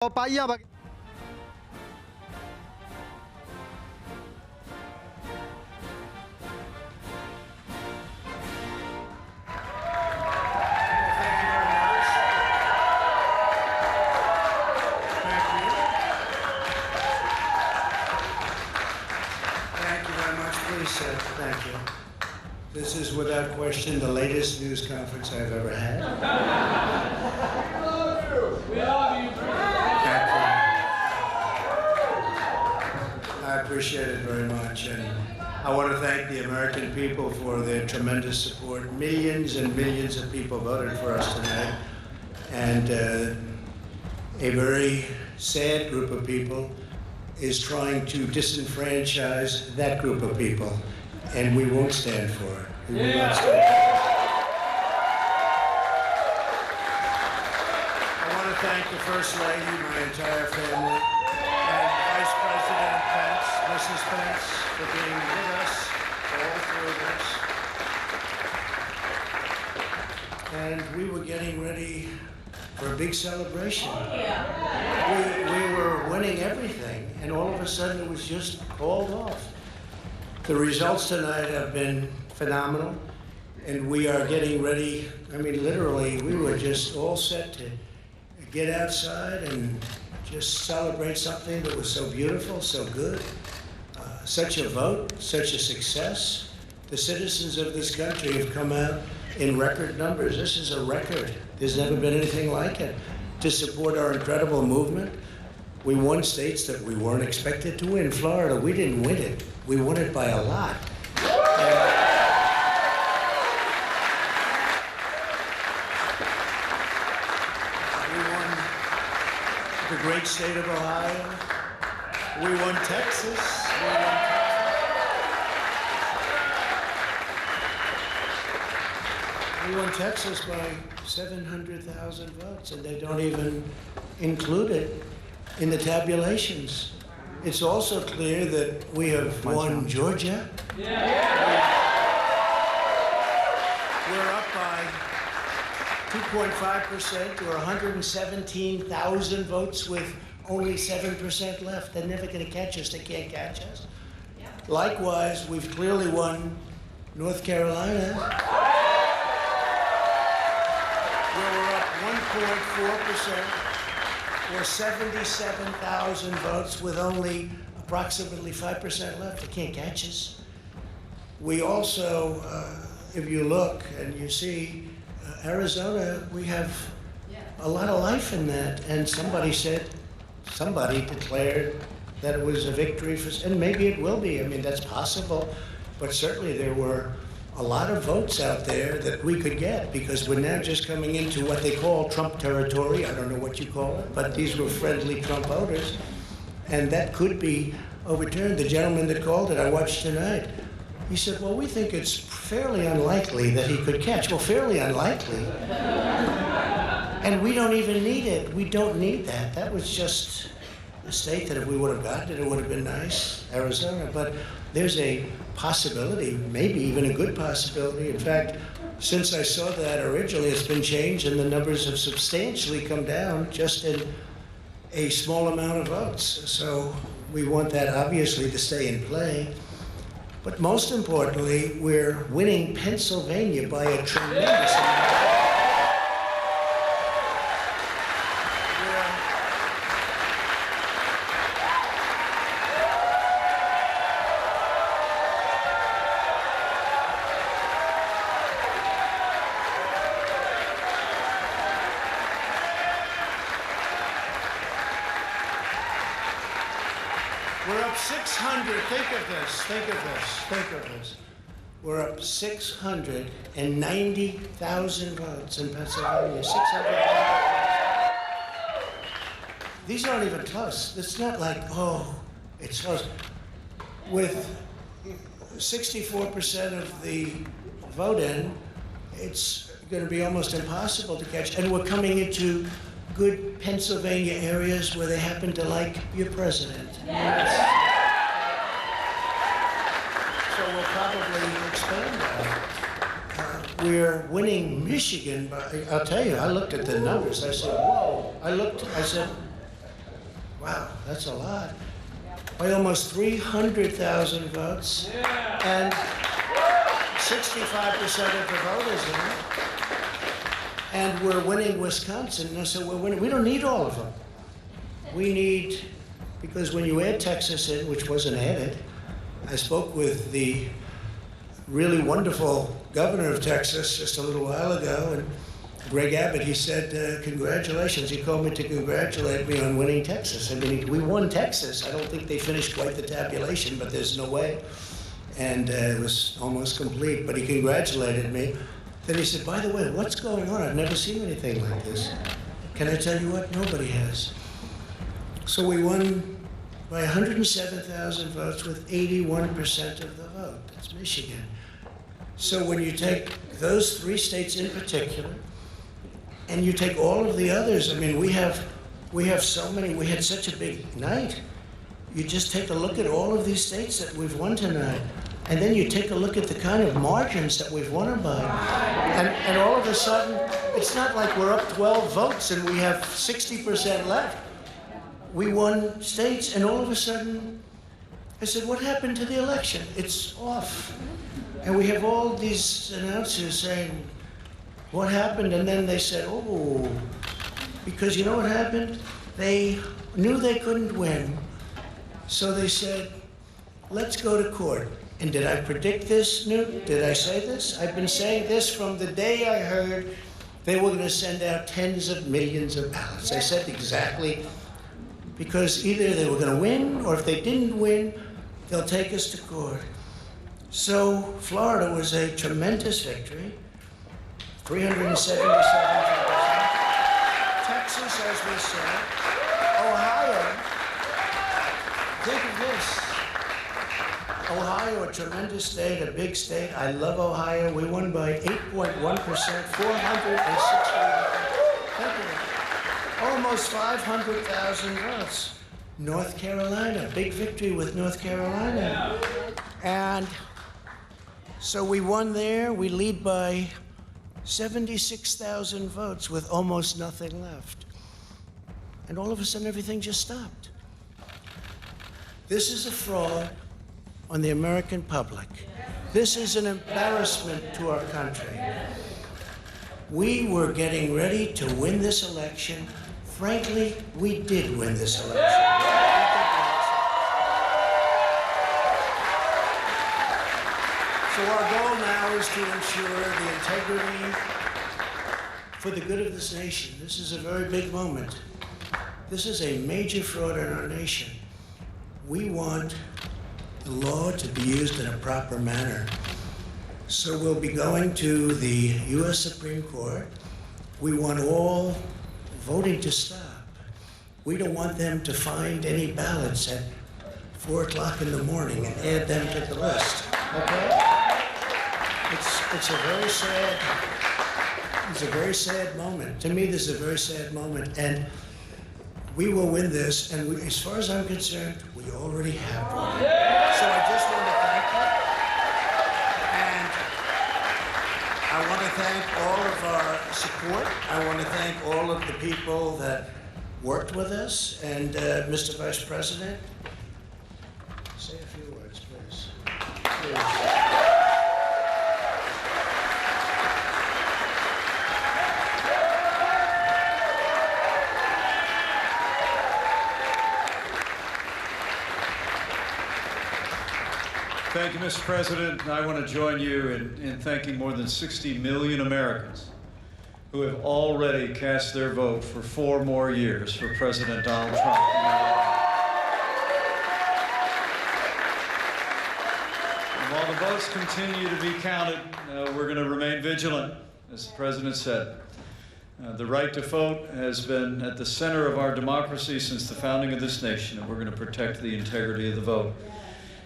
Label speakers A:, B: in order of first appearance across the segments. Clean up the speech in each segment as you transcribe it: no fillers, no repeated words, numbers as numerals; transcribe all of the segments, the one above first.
A: पाइयां
B: Thank you. This is without question the latest news conference I've ever had.
C: We love you.
B: Thank you. I appreciate it very much, and I want to thank the American people for their tremendous support. Millions and millions of people voted for us tonight, and a very sad group of people is trying to disenfranchise that group of people, and we won't stand for it. We will not stand for it. I want to thank the First Lady, my entire family, and Vice President Pence, Mrs. Pence, for being with us, all three of us. And we were getting ready for a big celebration. We were winning everything, and all of a sudden it was just called off. The results tonight have been phenomenal, and we are getting ready. I mean, literally, we were just all set to get outside and just celebrate something that was so beautiful, so good. Such a vote, such a success. The citizens of this country have come out in record numbers. This is a record. There's never been anything like it. To support our incredible movement, we won states that we weren't expected to win. Florida, we didn't win it. We won it by a lot. We won the great state of Ohio. We won Texas. We won Texas by 700,000 votes, and they don't even include it in the tabulations. It's also clear that we have won Georgia. We're up by 2.5% or 117,000 votes with only 7% left. They're never going to catch us. They can't catch us. Likewise, we've clearly won North Carolina. We're up 1.4%, or 77,000 votes with only approximately 5% left. They can't catch us. We also, if you look and you see Arizona, we have a lot of life in that. And somebody declared that it was a victory for, and maybe it will be. I mean, that's possible. But certainly there were a lot of votes out there that we could get, because we're now just coming into what they call Trump territory. I don't know what you call it, but these were friendly Trump voters, and that could be overturned. The gentleman that called it, I watched tonight, he said, well, we think it's fairly unlikely that he could catch. Well, fairly unlikely. And we don't even need it. We don't need that. That was just a state that if we would have gotten it, it would have been nice, Arizona. But there's a possibility, maybe even a good possibility. In fact, since I saw that originally, it's been changed, and the numbers have substantially come down just in a small amount of votes. So we want that, obviously, to stay in play. But most importantly, we're winning Pennsylvania by a tremendous amount. We're up 600, think of this. We're up 690,000 votes in Pennsylvania, 690,000. These aren't even close. It's not like, oh, it's close. With 64% of the vote in, it's going to be almost impossible to catch. And we're coming into good Pennsylvania areas where they happen to like your president. Yes. So we'll probably expand that. We're winning Michigan by, I'll tell you, I looked at the numbers. I said, whoa. I said, Wow, that's a lot. By almost 300,000 votes. And 65% of the voters in it. And we're winning Wisconsin. And so we're winning. We don't need all of them. We need, because when you add Texas in, which wasn't added, I spoke with the really wonderful governor of Texas just a little while ago, and Greg Abbott, he said, congratulations. He called me to congratulate me on winning Texas. I mean, we won Texas. I don't think they finished quite the tabulation, but there's no way. And it was almost complete, but he congratulated me. Then he said, by the way, what's going on? I've never seen anything like this. Can I tell you what? Nobody has. So we won by 107,000 votes with 81% of the vote. That's Michigan. So when you take those three states in particular, and you take all of the others, I mean, we have so many, we had such a big night. You just take a look at all of these states that we've won tonight, and then you take a look at the kind of margins that we've won them by. And all of a sudden, it's not like we're up 12 votes and we have 60% left. We won states, and all of a sudden, I said, what happened to the election? It's off. And we have all these announcers saying, what happened? And then they said, oh, because you know what happened? They knew they couldn't win. So they said, let's go to court. And did I predict this, Newt? Did I say this? I've been saying this from the day I heard they were going to send out tens of millions of ballots. I said exactly, because either they were going to win, or if they didn't win, they'll take us to court. So Florida was a tremendous victory. 377,000. Texas, as we said. Ohio, think of this. Ohio, a tremendous state, a big state. I love Ohio. We won by 8.1%, 460. Almost 500,000 votes. North Carolina, big victory with North Carolina. And so we won there. We lead by 76,000 votes with almost nothing left. And all of a sudden, everything just stopped. This is a fraud on the American public. This is an embarrassment to our country. We were getting ready to win this election. Frankly, we did win this election. So our goal now is to ensure the integrity for the good of this nation. This is a very big moment. This is a major fraud in our nation. We want the law to be used in a proper manner. So we'll be going to the U.S. Supreme Court. We want all voting to stop. We don't want them to find any ballots at 4 o'clock in the morning and add them to the list, okay? It's a very sad moment. To me, this is a very sad moment, and we will win this, and as far as I'm concerned, we already have won. So I just want to thank you, and I want to thank all of our support. I want to thank all of the people that worked with us, and Mr. Vice President, say a few words, please.
A: Thank you, Mr. President. I want to join you in thanking more than 60 million Americans who have already cast their vote for 4 more years for President Donald Trump. And while the votes continue to be counted, we're going to remain vigilant, as the President said. The right to vote has been at the center of our democracy since the founding of this nation, and we're going to protect the integrity of the vote.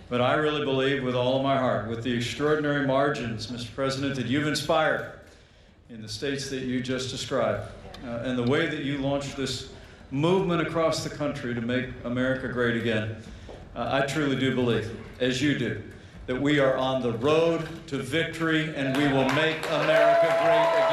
A: But I really believe with all of my heart, with the extraordinary margins, Mr. President, that you've inspired in the states that you just described, and the way that you launched this movement across the country to make America great again, I truly do believe, as you do, that we are on the road to victory, and we will make America great again.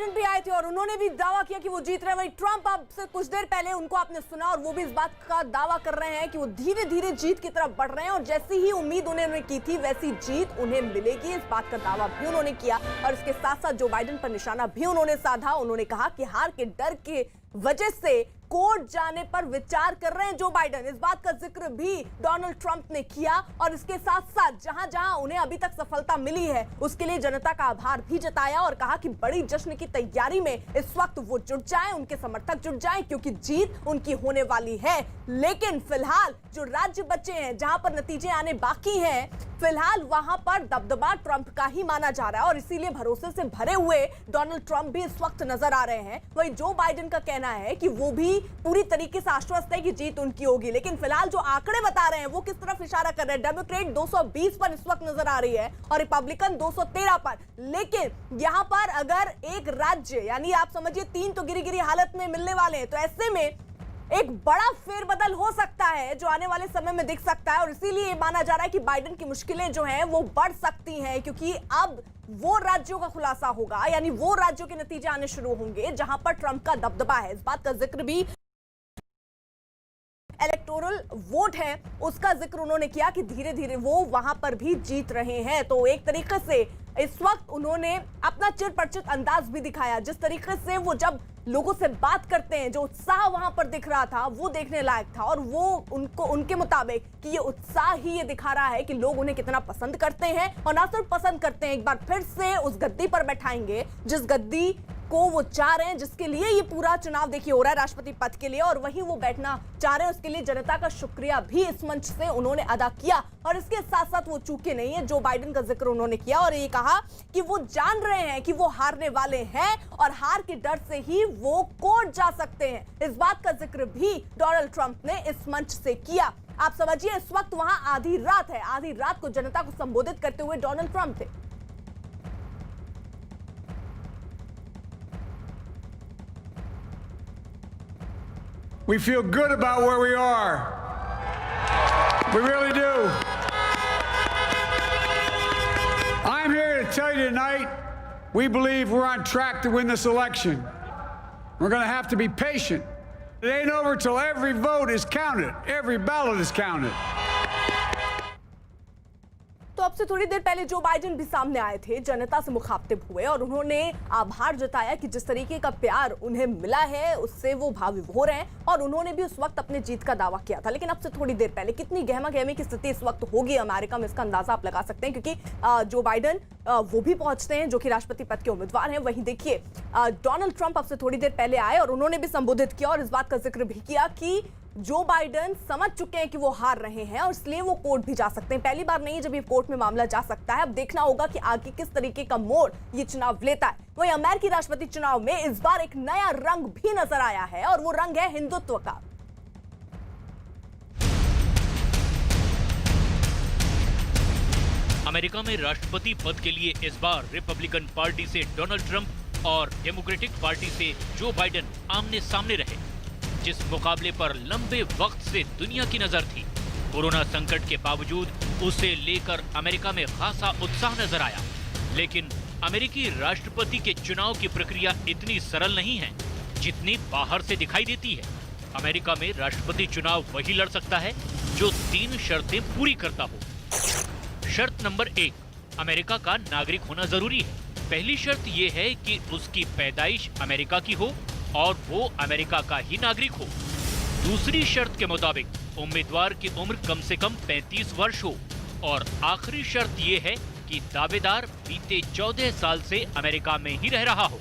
C: Biden भी आए थे और उन्होंने भी दावा किया कि वो जीत रहे हैं। वहीं ट्रंप अब से कुछ देर पहले उनको आपने सुना और वो भी इस बात का दावा कर रहे हैं कि वो धीरे धीरे जीत की तरफ बढ़ रहे हैं और जैसी ही उम्मीद उन्होंने की थी वैसी जीत उन्हें मिलेगी, इस बात का दावा भी उन्होंने किया। और इसके साथ साथ जो बाइडेन पर निशाना भी उन्होंने साधा। उन्होंने कहा कि हार के डर के वजह से कोर्ट जाने पर विचार कर रहे हैं जो बाइडेन। इस बात का जिक्र भी डोनाल्ड ट्रंप ने किया और इसके साथ साथ जहां जहां उन्हें अभी तक सफलता मिली है उसके लिए जनता का आभार भी जताया और कहा कि बड़ी जश्न की तैयारी में इस वक्त वो जुट जाएं, उनके समर्थक जुट जाएं क्योंकि जीत उनकी होने वाली है। लेकिन फिलहाल जो राज्य बचे हैं जहां पर नतीजे आने बाकी हैं, फिलहाल वहां पर दबदबा ट्रंप का ही माना जा रहा है और इसीलिए भरोसे से भरे हुए डोनाल्ड ट्रंप भी इस वक्त नजर आ रहे हैं। वहीं जो बाइडेन का कहना है कि वो भी पूरी तरीके से आश्वस्त है कि जीत उनकी होगी। लेकिन फिलहाल जो आंकड़े बता रहे हैं वो किस तरफ इशारा कर रहे हैं? डेमोक्रेट 220 पर इस वक्त नजर आ रही है और रिपब्लिकन 213 पर। लेकिन यहां पर अगर एक राज्य यानी आप समझिए 3 तो गिरी गिरी हालत में मिलने वाले हैं, तो ऐसे में एक बड़ा फेरबदल हो सकता है जो आने वाले समय में दिख सकता है और इसीलिए माना जा रहा है कि बाइडेन की मुश्किलें जो हैं वो बढ़ सकती हैं क्योंकि अब वो राज्यों का खुलासा होगा, यानी वो राज्यों के नतीजे आने शुरू होंगे जहां पर ट्रंप का दबदबा है। इस बात का जिक्र भी इलेक्टोरल वोट है उसका जिक्र उन्होंने किया कि धीरे धीरे वो वहां पर भी जीत रहे हैं। तो एक तरीके से इस वक्त उन्होंने अपना चिर परिचित अंदाज भी दिखाया। जिस तरीके से वो जब लोगों से बात करते हैं, जो उत्साह वहां पर दिख रहा था वो देखने लायक था और वो उनके मुताबिक कि ये उत्साह ही ये दिखा रहा है कि लोग उन्हें कितना पसंद करते हैं और ना सिर्फ पसंद करते हैं, एक बार फिर से उस गद्दी पर बैठाएंगे जिस गद्दी को वो चाह रहे हैं, जिसके लिए ये पूरा चुनाव देखिए हो रहा है राष्ट्रपति पद के लिए और वहीं वो बैठना चाह रहे हैं। उसके लिए जनता का शुक्रिया भी इस मंच से उन्होंने अदा किया और इसके साथ साथ वो चूके नहीं है। जो बाइडेन का जिक्र उन्होंने किया और ये कहा कि वो जान रहे हैं कि वो हारने वाले हैं और हार के डर से ही वो कोर्ट जा सकते हैं। इस बात का जिक्र भी डोनाल्ड ट्रंप ने इस मंच से किया। आप समझिए इस वक्त वहां आधी रात है, आधी रात को जनता को संबोधित करते हुए डोनाल्ड ट्रंप थे।
D: We feel good about where we are. We really do. I'm here to tell you tonight, we believe we're on track to win this election. We're going to have to be patient. It ain't over till every vote is counted. Every ballot is counted.
C: तो अब से थोड़ी देर पहले Joe Biden भी सामने आए थे, जनता से मुखातिब हुए और उन्होंने आभार जताया कि जिस तरीके का प्यार उन्हें मिला है उससे वो भावुक हो रहे हैं और उन्होंने भी उस वक्त अपने जीत का दावा किया था। लेकिन अब से थोड़ी देर पहले कितनी गहमा गहमी की स्थिति इस वक्त होगी अमेरिका में, इसका अंदाजा आप लगा सकते हैं क्योंकि जो बाइडेन वो भी पहुंचते हैं जो कि राष्ट्रपति पद के उम्मीदवार हैं। वहीं देखिए डोनाल्ड ट्रंप अब से थोड़ी देर पहले आए और उन्होंने भी संबोधित किया और इस बात का जिक्र भी किया कि जो बाइडेन समझ चुके हैं कि वो हार रहे हैं और इसलिए वो कोर्ट भी जा सकते हैं। पहली बार नहीं है जब ये कोर्ट में मामला जा सकता है। अब देखना होगा कि आगे किस तरीके का मोड़ ये चुनाव लेता है। वहीं अमेरिकी राष्ट्रपति चुनाव में इस बार एक नया रंग भी नजर आया है और वो रंग है हिंदुत्व का।
E: अमेरिका में राष्ट्रपति पद के लिए इस बार रिपब्लिकन पार्टी से डोनाल्ड ट्रंप और डेमोक्रेटिक पार्टी से जो बाइडेन आमने सामने रहे, जिस मुकाबले पर लंबे वक्त से दुनिया की नजर थी। कोरोना संकट के बावजूद उसे लेकर अमेरिका में खासा उत्साह नजर आया। लेकिन अमेरिकी राष्ट्रपति के चुनाव की प्रक्रिया इतनी सरल नहीं है जितनी बाहर से दिखाई देती है। अमेरिका में राष्ट्रपति चुनाव वही लड़ सकता है जो 3 शर्तें पूरी करता हो। शर्त नंबर 1, अमेरिका का नागरिक होना जरूरी है। पहली शर्त यह है कि उसकी पैदाइश अमेरिका की हो और वो अमेरिका का ही नागरिक हो। दूसरी शर्त के मुताबिक उम्मीदवार की उम्र कम से कम 35 वर्ष हो और आखिरी शर्त ये है कि दावेदार बीते 14 साल से अमेरिका में ही रह रहा हो।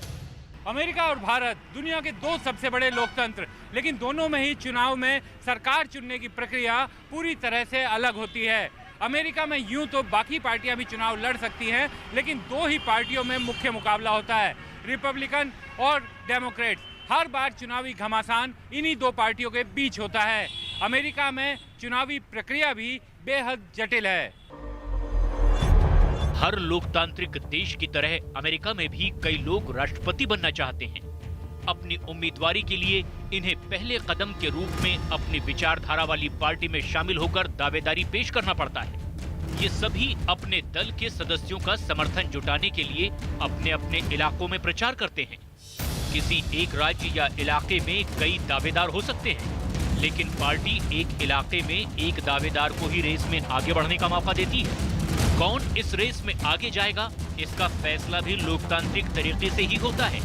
F: अमेरिका और भारत दुनिया के 2 सबसे बड़े लोकतंत्र, लेकिन दोनों में ही चुनाव में सरकार चुनने की प्रक्रिया पूरी तरह से अलग होती है। अमेरिका में यूं तो बाकी पार्टियां भी चुनाव लड़ सकती हैं, लेकिन 2 ही पार्टियों में मुख्य मुकाबला होता है, रिपब्लिकन और डेमोक्रेट्स। हर बार चुनावी घमासान इन्हीं 2 पार्टियों के बीच होता है। अमेरिका में चुनावी प्रक्रिया भी बेहद जटिल है।
E: हर लोकतांत्रिक देश की तरह अमेरिका में भी कई लोग राष्ट्रपति बनना चाहते हैं। अपनी उम्मीदवारी के लिए इन्हें पहले कदम के रूप में अपनी विचारधारा वाली पार्टी में शामिल होकर दावेदारी पेश करना पड़ता है। ये सभी अपने दल के सदस्यों का समर्थन जुटाने के लिए अपने अपने इलाकों में प्रचार करते हैं। किसी एक राज्य या इलाके में कई दावेदार हो सकते हैं, लेकिन पार्टी एक इलाके में एक दावेदार को ही रेस में आगे बढ़ने का मौका देती है। कौन इस रेस में आगे जाएगा, इसका फैसला भी लोकतांत्रिक तरीके से ही होता है।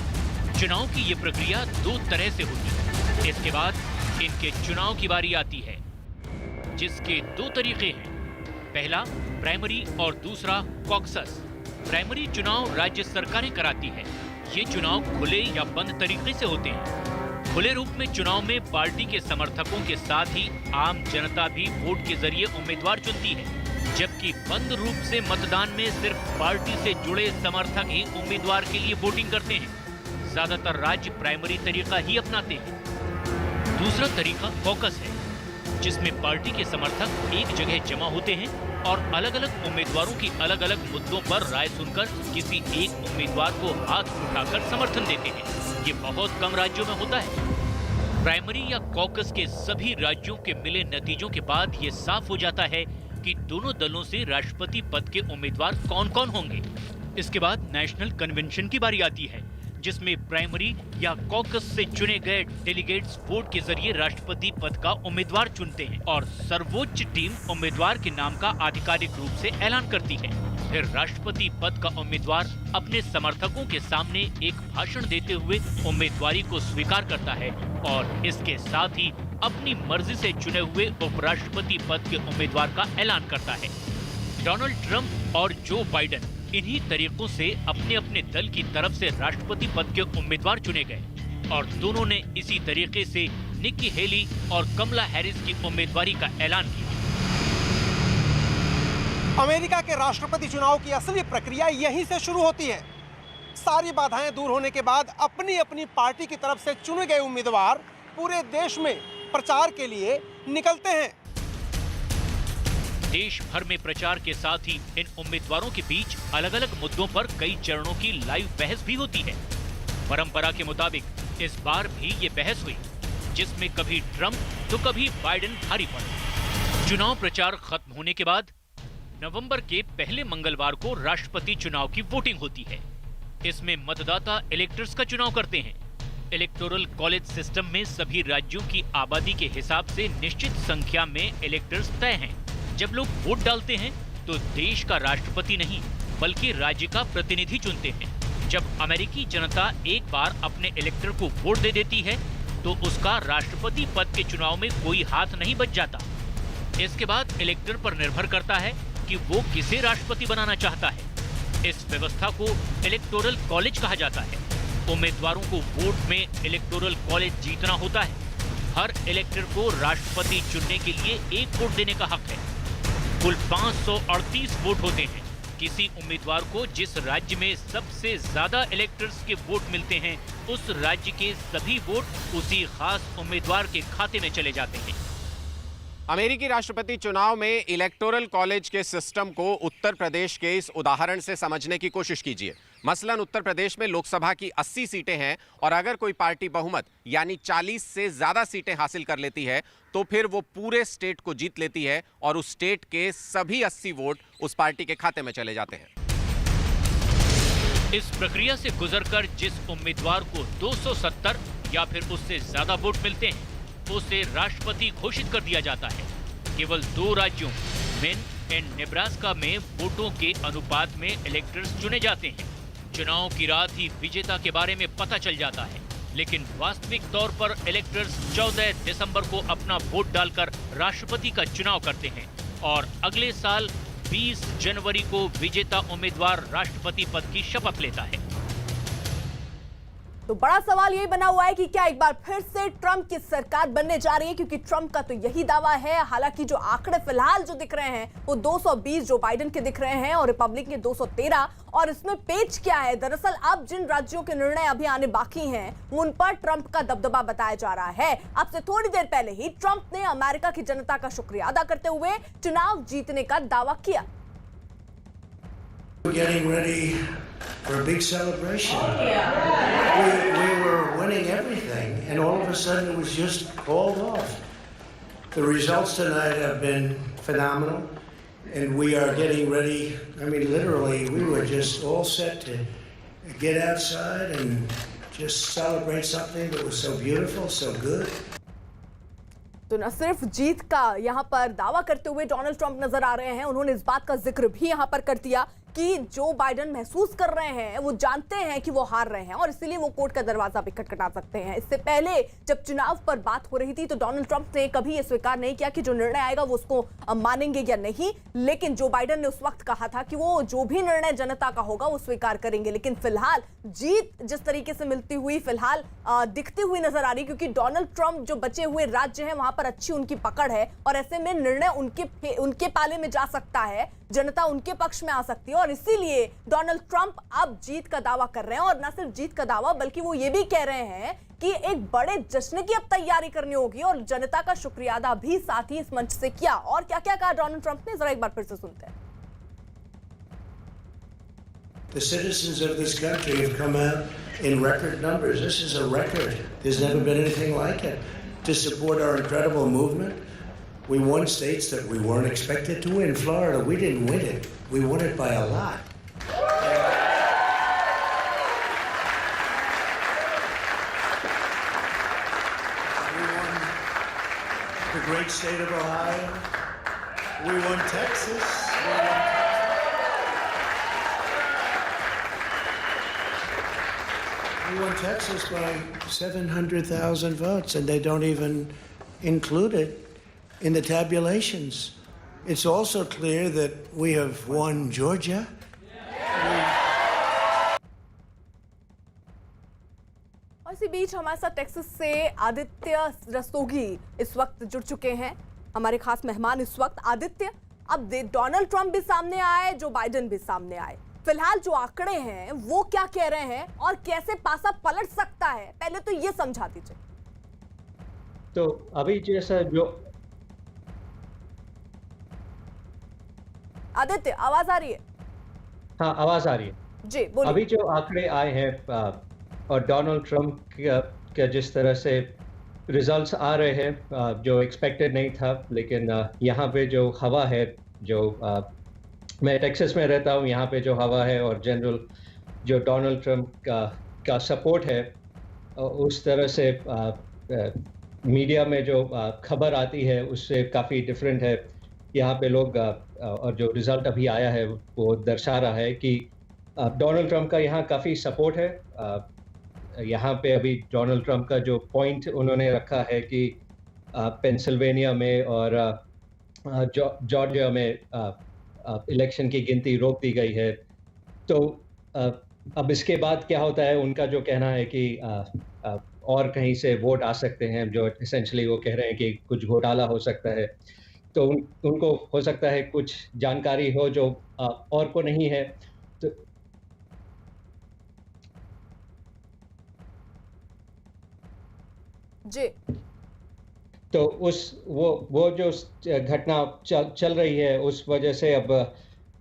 E: चुनाव की ये प्रक्रिया दो तरह से होती है। इसके बाद इनके चुनाव की बारी आती है, जिसके दो तरीके हैं। पहला प्राइमरी और दूसरा कॉकसस। प्राइमरी चुनाव राज्य सरकारें कराती है। ये चुनाव खुले या बंद तरीके से होते हैं। खुले रूप में चुनाव में पार्टी के समर्थकों के साथ ही आम जनता भी वोट के जरिए उम्मीदवार चुनती है, जबकि बंद रूप से मतदान में सिर्फ पार्टी से जुड़े समर्थक ही उम्मीदवार के लिए वोटिंग करते हैं। ज्यादातर राज्य प्राइमरी तरीका ही अपनाते हैं। दूसरा तरीका कॉकस है, जिसमें पार्टी के समर्थक एक जगह जमा होते हैं और अलग अलग उम्मीदवारों की अलग अलग मुद्दों पर राय सुनकर किसी एक उम्मीदवार को हाथ उठाकर समर्थन देते हैं। ये बहुत कम राज्यों में होता है। प्राइमरी या कॉकस के सभी राज्यों के मिले नतीजों के बाद ये साफ हो जाता है कि दोनों दलों से राष्ट्रपति पद के उम्मीदवार कौन कौन होंगे। इसके बाद नेशनल कन्वेंशन की बारी आती है, जिसमें प्राइमरी या कॉकस से चुने गए डेलीगेट्स वोट के जरिए राष्ट्रपति पद का उम्मीदवार चुनते हैं और सर्वोच्च टीम उम्मीदवार के नाम का आधिकारिक रूप से ऐलान करती है। फिर राष्ट्रपति पद का उम्मीदवार अपने समर्थकों के सामने एक भाषण देते हुए उम्मीदवारी को स्वीकार करता है और इसके साथ ही अपनी मर्जी से चुने हुए उपराष्ट्रपति पद के उम्मीदवार का ऐलान करता है। डोनाल्ड ट्रंप और जो बाइडेन इन्हीं तरीकों से अपने अपने दल की तरफ से राष्ट्रपति पद के उम्मीदवार चुने गए और दोनों ने इसी तरीके से निक्की हेली और कमला हैरिस की उम्मीदवारी का ऐलान किया।
G: अमेरिका के राष्ट्रपति चुनाव की असली प्रक्रिया यहीं से शुरू होती है। सारी बाधाएं दूर होने के बाद अपनी अपनी पार्टी की तरफ से चुने गए उम्मीदवार पूरे देश में प्रचार के लिए निकलते हैं।
E: देश भर में प्रचार के साथ ही इन उम्मीदवारों के बीच अलग अलग मुद्दों पर कई चरणों की लाइव बहस भी होती है। परंपरा के मुताबिक इस बार भी ये बहस हुई, जिसमें कभी ट्रंप तो कभी बाइडेन भारी पड़े। चुनाव प्रचार खत्म होने के बाद नवंबर के पहले मंगलवार को राष्ट्रपति चुनाव की वोटिंग होती है। इसमें मतदाता इलेक्टर्स का चुनाव करते हैं। इलेक्टोरल कॉलेज सिस्टम में सभी राज्यों की आबादी के हिसाब से निश्चित संख्या में इलेक्टर्स तय हैं। जब लोग वोट डालते हैं तो देश का राष्ट्रपति नहीं बल्कि राज्य का प्रतिनिधि चुनते हैं। जब अमेरिकी जनता एक बार अपने इलेक्टर को वोट दे देती है तो उसका राष्ट्रपति पद के चुनाव में कोई हाथ नहीं बच जाता। इसके बाद इलेक्टर पर निर्भर करता है कि वो किसे राष्ट्रपति बनाना चाहता है। इस व्यवस्था को इलेक्टोरल कॉलेज कहा जाता है। उम्मीदवारों को वोट में इलेक्टोरल कॉलेज जीतना होता है। हर इलेक्टर को राष्ट्रपति चुनने के लिए एक वोट देने का हक है। कुल 538 वोट होते हैं। किसी उम्मीदवार को जिस राज्य में सबसे ज्यादा इलेक्टर्स के वोट मिलते हैं, उस राज्य के सभी वोट उसी खास उम्मीदवार के खाते में चले जाते हैं।
H: अमेरिकी राष्ट्रपति चुनाव में इलेक्टोरल कॉलेज के सिस्टम को उत्तर प्रदेश के इस उदाहरण से समझने की कोशिश कीजिए। मसलन उत्तर प्रदेश में लोकसभा की 80 सीटें हैं और अगर कोई पार्टी बहुमत यानी 40 से ज्यादा सीटें हासिल कर लेती है तो फिर वो पूरे स्टेट को जीत लेती है और उस स्टेट के सभी 80 वोट उस पार्टी के खाते में चले जाते हैं।
E: इस प्रक्रिया से गुजरकर जिस उम्मीदवार को 270 या फिर उससे ज्यादा वोट मिलते हैं उसे राष्ट्रपति घोषित कर दिया जाता है। केवल 2 राज्यों मेन एंड नेब्रास्का में वोटों के अनुपात में इलेक्टर्स चुने जाते हैं। चुनाव की रात ही विजेता के बारे में पता चल जाता है, लेकिन वास्तविक तौर पर इलेक्टर्स 14 दिसंबर को अपना वोट डालकर राष्ट्रपति का चुनाव करते हैं और अगले साल 20 जनवरी को विजेता उम्मीदवार राष्ट्रपति पद की शपथ लेता है।
C: तो बड़ा सवाल यही बना हुआ है कि क्या एक बार फिर से ट्रंप की सरकार बनने जा रही है, क्योंकि ट्रंप का तो यही दावा है। हालांकि जो आंकड़े फिलहाल जो दिख रहे हैं वो 220 जो बाइडेन के दिख रहे हैं और रिपब्लिक के 213। और इसमें पेच क्या है, दरअसल अब जिन राज्यों के निर्णय अभी आने बाकी हैं उन पर ट्रंप का दबदबा बताया जा रहा है। अब से थोड़ी देर पहले ही ट्रंप ने अमेरिका की जनता का शुक्रिया अदा करते हुए चुनाव जीतने का दावा किया।
B: Getting ready for a big celebration. Oh, yeah. We were winning everything, and all of a sudden it was just called off. The results tonight have been phenomenal, and we are getting ready. I mean, literally, we were just all set to get outside and just celebrate something that was so beautiful, so good.
C: तो न सिर्फ जीत का यहाँ पर दावा करते हुए Donald Trump नजर आ रहे हैं, उन्होंने इस बात का जिक्र भी यहाँ पर कर दिया कि जो बाइडेन महसूस कर रहे हैं, वो जानते हैं कि वो हार रहे हैं और इसीलिए वो कोर्ट का दरवाजा भी खटखटा सकते हैं। इससे पहले जब चुनाव पर बात हो रही थी तो डोनाल्ड ट्रंप ने कभी ये स्वीकार नहीं किया कि जो निर्णय आएगा वो उसको मानेंगे या नहीं, लेकिन जो बाइडेन ने उस वक्त कहा था कि वो जो भी निर्णय जनता का होगा वो स्वीकार करेंगे। लेकिन फिलहाल जीत जिस तरीके से मिलती हुई फिलहाल दिखती हुई नजर आ रही, क्योंकि डोनाल्ड ट्रंप जो बचे हुए राज्य हैं वहां पर अच्छी उनकी पकड़ है और ऐसे में निर्णय उनके पाले में जा सकता है, जनता उनके पक्ष में आ सकती है और इसीलिए डोनाल्ड ट्रंप अब जीत का दावा कर रहे हैं। और न सिर्फ जीत का दावा बल्कि वो ये भी कह रहे हैं कि एक बड़े जश्न की अब तैयारी करनी होगी और जनता का शुक्रिया अदा भी साथ ही इस मंच से किया। और क्या क्या कहा डोनाल्ड ट्रंप ने, जरा एक बार फिर से सुनते हैं।
B: The citizens of this country have come out in record numbers. This is a record. There's never been anything like it. To support our incredible movement. We won states that we weren't expected to win. Florida, we didn't win it. We won it by a lot. We won the great state of Ohio. We won Texas. We won Texas by 700,000 votes, and they don't even include it in the tabulations. It's also clear that we have won Georgia.
C: और इसी बीच हमारे साथ Texas से आदित्य रस्तोगी इस वक्त जुड़ चुके हैं, हमारे खास मेहमान इस वक्त। आदित्य, अब डोनाल्ड ट्रंप भी सामने आए, जो बाइडेन भी सामने आए, फिलहाल जो आंकड़े हैं वो क्या कह रहे हैं और कैसे पासा पलट सकता है, पहले तो ये समझा दीजिए।
I: तो अभी जैसा जो
C: आदित्य, आवाज आ रही है?
I: हाँ, आवाज आ रही है
C: जी, बोलिए।
I: अभी जो आंकड़े आए हैं और डोनाल्ड ट्रंप का जिस तरह से रिजल्ट्स आ रहे हैं, जो एक्सपेक्टेड नहीं था, लेकिन यहाँ पे जो हवा है, जो मैं टेक्सास में रहता हूँ, यहाँ पे जो हवा है और जनरल जो डोनाल्ड ट्रंप का सपोर्ट है, उस तरह से मीडिया में जो खबर आती है उससे काफ़ी डिफरेंट है। यहाँ पे लोग और जो रिज़ल्ट अभी आया है वो दर्शा रहा है कि डोनाल्ड ट्रंप का यहाँ काफ़ी सपोर्ट है। यहाँ पे अभी डोनाल्ड ट्रंप का जो पॉइंट उन्होंने रखा है कि पेंसिल्वेनिया में और जॉर्जिया में इलेक्शन की गिनती रोक दी गई है। तो अब इसके बाद क्या होता है, उनका जो कहना है कि और कहीं से वोट आ सकते हैं, जो एसेंशली वो कह रहे हैं कि कुछ घोटाला हो सकता है। तो उनको हो सकता है कुछ जानकारी हो जो और को नहीं है। तो
C: जी,
I: तो वो जो घटना चल रही है उस वजह से अब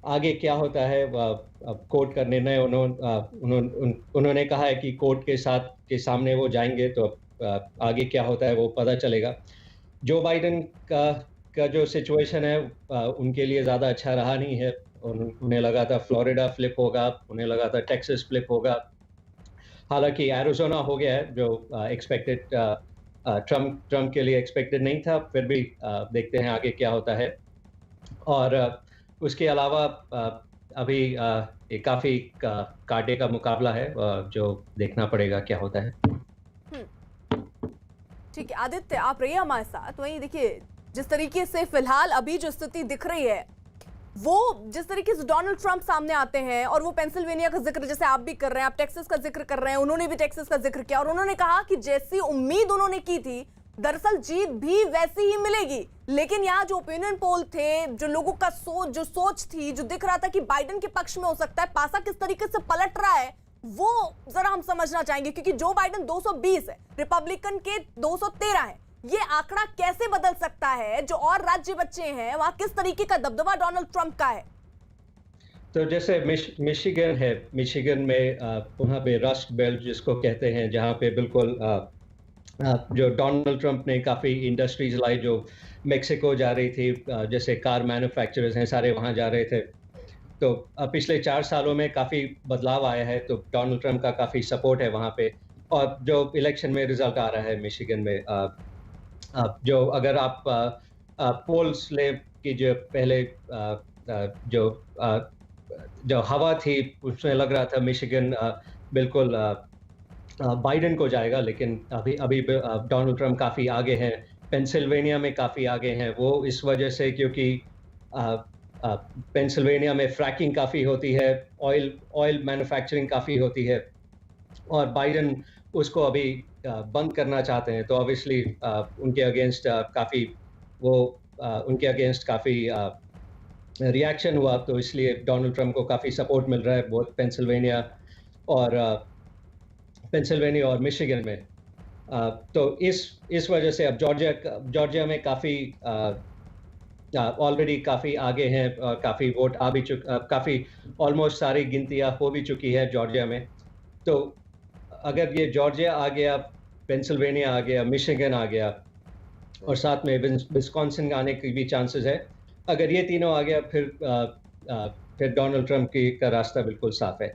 I: आगे क्या होता है, अब कोर्ट का निर्णय उन्होंने कहा है कि कोर्ट के सामने वो जाएंगे, तो आगे क्या होता है वो पता चलेगा। जो बाइडेन का जो सिचुएशन है उनके लिए ज़्यादा अच्छा रहा नहीं है। उन्हें लगा था फ्लोरिडा फ्लिप होगा, उन्हें लगा था टेक्सास फ्लिप होगा, हालांकि एरिज़ोना हो गया है जो एक्सपेक्टेड ट्रम्प के लिए एक्सपेक्टेड नहीं था। फिर भी देखते हैं आगे क्या होता है। और उसके अलावा अभी एक काफ़ी कांटे का मुकाबला है, जो देखना पड़ेगा क्या होता है।
C: ठीक है आदित्य, आप रहिए हमारे साथ। वहीं देखिए, जिस तरीके से फिलहाल अभी जो स्थिति दिख रही है, वो जिस तरीके से डोनाल्ड ट्रंप सामने आते हैं और वो पेंसिल्वेनिया का जिक्र जैसे आप भी कर रहे हैं, आप टेक्सास का जिक्र कर रहे हैं, उन्होंने भी टेक्सास का जिक्र किया और उन्होंने कहा कि जैसी उम्मीद उन्होंने की थी दरअसल जीत भी वैसी ही मिलेगी। लेकिन यहाँ जो ओपिनियन पोल थे, जो लोगों का सोच थी, जो दिख रहा था कि बाइडेन के पक्ष में हो सकता है, पासा किस तरीके से पलट रहा है वो जरा हम समझना चाहेंगे, क्योंकि जो बाइडेन 220 है, रिपब्लिकन के 213 है। ये आंकड़ा कैसे बदल सकता है? जो और राज्य बच्चे हैं वहां किस तरीके का दबदबा डोनाल्ड ट्रंप का है?
I: तो जैसे मिशिगन है, मिशिगन में वहाँ पे रस्ट बेल्ट जिसको कहते हैं, जहाँ पे बिल्कुल जो डोनाल्ड ट्रंप ने काफ़ी इंडस्ट्रीज लाई जो मेक्सिको जा रही थी, जैसे कार मैन्युफैक्चरर्स हैं सारे वहाँ जा रहे थे। तो पिछले 4 सालों में काफ़ी बदलाव आया है, तो डोनाल्ड ट्रंप का काफ़ी सपोर्ट है वहाँ पे। और जो इलेक्शन में रिजल्ट आ रहा है मिशिगन में, जो अगर आप पोल्स ले की जो पहले जो हवा थी उसमें लग रहा था मिशिगन बिल्कुल बाइडेन को जाएगा, लेकिन अभी डोनाल्ड ट्रंप काफ़ी आगे हैं। पेंसिल्वेनिया में काफ़ी आगे हैं वो इस वजह से क्योंकि पेंसिल्वेनिया में फ्रैकिंग काफ़ी होती है, ऑयल मैन्युफैक्चरिंग काफ़ी होती है और बाइडेन उसको अभी बंद करना चाहते हैं। तो ऑब्वियसली उनके अगेंस्ट काफ़ी रिएक्शन हुआ, तो इसलिए डोनाल्ड ट्रंप को काफ़ी सपोर्ट मिल रहा है बहुत पेंसिल्वेनिया और मिशिगन में। तो इस वजह से अब जॉर्जिया में काफ़ी ऑलरेडी काफ़ी आगे हैं, काफ़ी वोट आ भी काफ़ी ऑलमोस्ट सारी गिनतियाँ हो भी चुकी है जॉर्जिया में। तो अगर ये जॉर्जिया आ गया, पेंसिल्वेनिया आ गया, मिशिगन आ गया और साथ में विस्कॉन्सिन आने की भी चांसेस है, अगर ये तीनों आ गया फिर डोनाल्ड ट्रंप का रास्ता बिल्कुल साफ है।